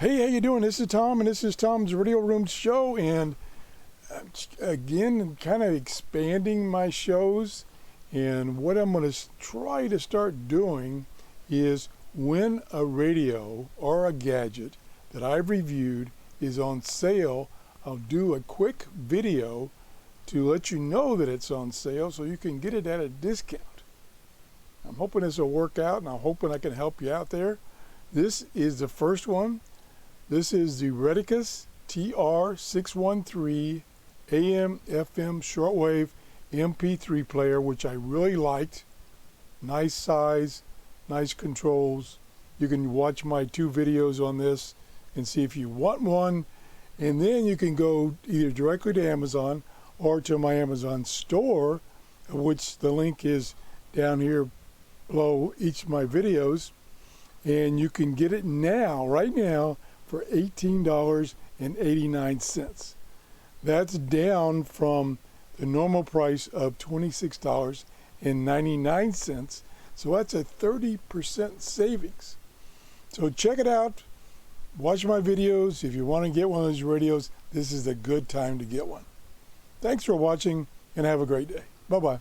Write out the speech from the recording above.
Hey, how you doing? This is Tom, and this is Tom's Radio Room Show, and again, kind of expanding my shows. And what I'm going to try to start doing is when a radio or a gadget that I've reviewed is on sale, I'll do a quick video to let you know that it's on sale so you can get it at a discount. I'm hoping this will work out, and I'm hoping I can help you out there. This is the first one. This is the RETEKESS TR613 AM/FM shortwave MP3 player, which I really liked. Nice size, nice controls. You can watch my 2 videos on this and see if you want one. And then you can go either directly to Amazon or to my Amazon store, which the link is down here below each of my videos. And you can get it now, right now, for $18.89. That's down from the normal price of $26.99. So that's a 30% savings. So check it out. Watch my videos. If you want to get one of those radios, this is a good time to get one. Thanks for watching, and have a great day. Bye-bye.